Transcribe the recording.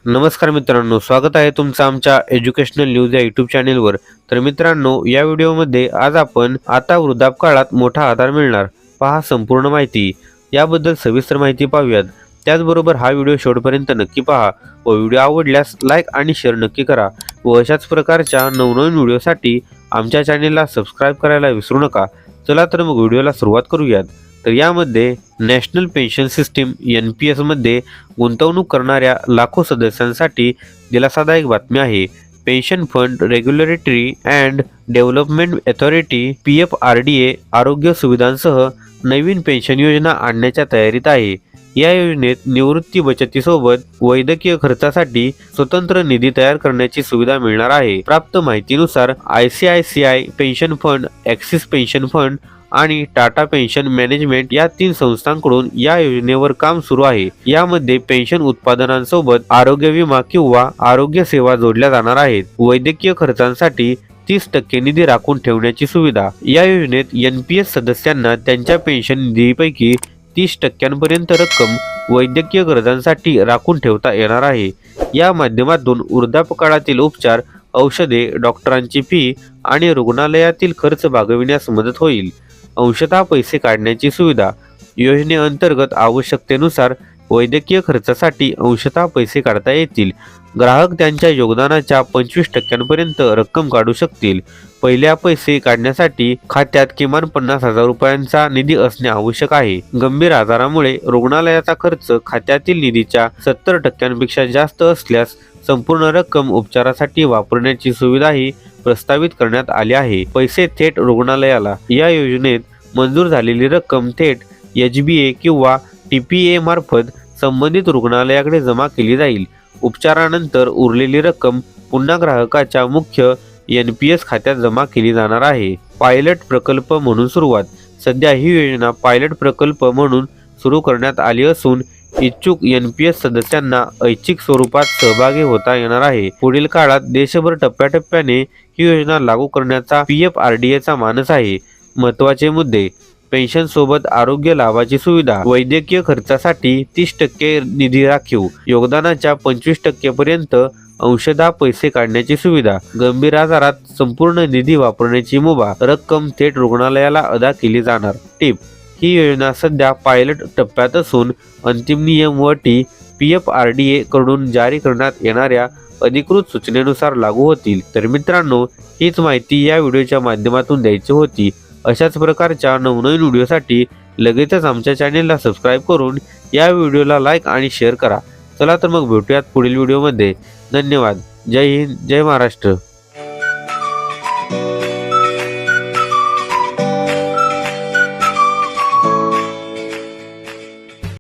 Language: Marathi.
नमस्कार मित्रांनो, स्वागत आहे तुमचं आमच्या एज्युकेशनल न्यूज या यूट्यूब चॅनेलवर। तर मित्रांनो, या व्हिडिओमध्ये आज आपण आता वृद्धापकाळात मोठा आधार मिळणार, पहा संपूर्ण माहिती। याबद्दल सविस्तर माहिती पाहूयात। त्याचबरोबर हा व्हिडिओ शेवटपर्यंत नक्की पहा व व्हिडिओ आवडल्यास लाईक आणि शेअर नक्की करा व अशाच प्रकारच्या नवनवीन व्हिडिओसाठी आमच्या चॅनेलला सबस्क्राईब करायला विसरू नका। चला तर मग व्हिडिओला सुरुवात करूयात। तर यामध्ये नॅशनल पेन्शन सिस्टीम NPS मध्ये गुंतवणूक करणाऱ्या लाखो सदस्यांसाठी दिलासादायक बातमी आहे। Pension fund regulatory and development authority PFRDA आरोग्य सुविधांसह नवीन पेन्शन योजना आणण्याच्या तयारीत आहे। या योजनेत निवृत्ती बचतीसोबत वैद्यकीय खर्चासाठी स्वतंत्र निधी तयार करण्याची सुविधा मिळणार आहे। प्राप्त माहितीनुसार ICICI pension fund, axis pension fund आणि टाटा पेन्शन मॅनेजमेंट या 3 संस्थांकडून या योजनेवर काम सुरू आहे। यामध्ये पेन्शन उत्पादनांसोबत आरोग्य विमा किंवा आरोग्य सेवा जोडल्या जाणार आहेत। वैद्यकीय खर्चांसाठी 30% निधी राखून ठेवण्याची सुविधा। या योजनेत NPS सदस्यांना त्यांच्या पेन्शन निधीपैकी 30% रक्कम वैद्यकीय गरजांसाठी राखून ठेवता येणार आहे। या माध्यमातून वृद्धापकाळातील उपचार, औषधे, डॉक्टरांची फी आणि रुग्णालयातील खर्च भागविण्यास मदत होईल। अंशतः पैसे काढण्याची सुविधा। योजनेअंतर्गत आवश्यकतेनुसार वैद्यकीय खर्चासाठी अंशतः पैसे काढता येतील। ग्राहक त्यांच्या योगदानाच्या 25% रक्कम काढू शकतील। पहिल्या पैसे काढण्यासाठी खात्यात किमान 50,000 रुपयांचा निधी असणे आवश्यक आहे। गंभीर आजारामुळे रुग्णालयाचा खर्च खात्यातील निधीच्या 70% जास्त असल्यास संपूर्ण रक्कम उपचारासाठी वापरण्याची सुविधाही प्रस्तावित करण्यात आली आहे। पैसे थेट रुग्णालयाला। या योजनेत मंजूर झालेली रक्कम थेट HBA किंवा TPA मार्फत संबंधित रुग्णालयाकडे जमा केली जाईल। उपचारानंतर उरलेली रक्कम पुन्हा ग्राहकाच्या मुख्य NPS खात्यात जमा केली जाणार आहे। पायलट प्रकल्प म्हणून सुरुवात। सध्या ही योजना पायलट प्रकल्प म्हणून सुरू करण्यात आली असून इच्छुक NPS सदस्यांना ऐच्छिक स्वरूपात सहभागी होता येणार आहे। पुढील काळात देशभर टप्प्याटप्प्याने ही योजना लागू करण्याचा PFRDAचा मानस आहे। महत्त्वाचे मुद्दे: पेन्शन सोबत आरोग्य लाभाची सुविधा, वैद्यकीय खर्चासाठी 30% निधी राखीव, योगदानाच्या 25% अंशतः पैसे काढण्याची सुविधा, गंभीर आजारात संपूर्ण निधी वापरण्याची मुभा, रक्कम थेट रुग्णालयाला अदा केली जाणार। टिप: ही योजना सध्या पायलट टप्प्यात असून अंतिम नियम व अटी PFRDA कडून जारी करण्यात येणाऱ्या अधिकृत सूचनेनुसार लागू होतील। तर मित्रांनो, हीच माहिती या व्हिडिओच्या माध्यमातून द्यायची होती। अशाच प्रकारच्या नवनवीन व्हिडिओसाठी लगेचच आमच्या चॅनेलला सबस्क्राईब करून या व्हिडिओला लाईक आणि शेअर करा। चला तर मग भेटूयात पुढील व्हिडिओमध्ये। धन्यवाद। जय हिंद, जय महाराष्ट्र।